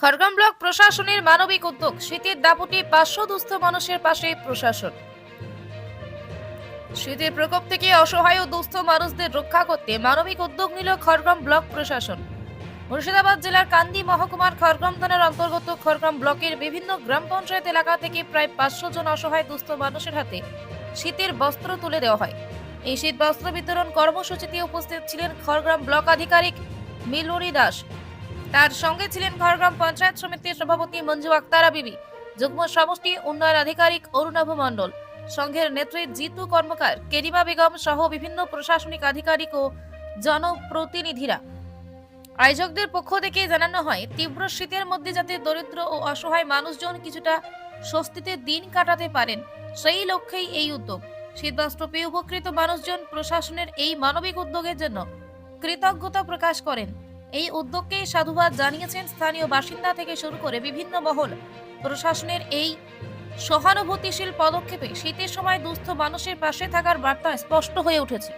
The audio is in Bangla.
খড়গ্রাম ব্লক প্রশাসনের মানবিক উদ্যোগ, শীতের দাপটে 500 দুস্থ মানুষের পাশে প্রশাসন। শীতের প্রকোপ থেকে অসহায় ও দুস্থ মানুষদের রক্ষা করতে মানবিক উদ্যোগ নিল খড়গ্রাম ব্লক প্রশাসন। মুর্শিদাবাদ জেলার কান্দি মহকুমার খড়গ্রাম থানার অন্তর্গত খড়গ্রাম ব্লকের বিভিন্ন গ্রাম পঞ্চায়েত এলাকা থেকে প্রায় 500 জন অসহায় দুস্থ মানুষের হাতে শীতের বস্ত্র তুলে দেওয়া হয়। এই শীত বস্ত্র বিতরণ কর্মসূচিতে উপস্থিত ছিলেন খড়গ্রাম ব্লক আধিকারিক মিলুরি দাস। তার সঙ্গে ছিলেন খড়গ্রাম পঞ্চায়েত সমিতির সভাপতি মঞ্জু আক্তারা বিবি, যুগ্ম সমষ্টি উন্নয়ন আধিকারিক অরুণাভ মণ্ডল, সংঘের নেত্রী জিতু কর্মকার, কেরিমা বেগম সহ বিভিন্ন প্রশাসনিক আধিকারিক ও জনপ্রতিনিধিরা। আয়োজকদের পক্ষ থেকে জানানো হয়, তীব্র শীতের মধ্যে যাতে দরিদ্র ও অসহায় মানুষজন কিছুটা স্বস্তিতে দিন কাটাতে পারেন, সেই লক্ষ্যেই এই উদ্যোগ। শীতবস্ত্র পেয়ে উপকৃত মানুষজন প্রশাসনের এই মানবিক উদ্যোগের জন্য কৃতজ্ঞতা প্রকাশ করেন। এই উদ্যোগকে সাধুবাদ জানিয়েছেন স্থানীয় বাসিন্দা থেকে শুরু করে বিভিন্ন মহল। প্রশাসনের এই সহানুভূতিশীল পদক্ষেপে শীতের সময় দুস্থ মানুষের পাশে থাকার বার্তা স্পষ্ট হয়ে উঠেছে।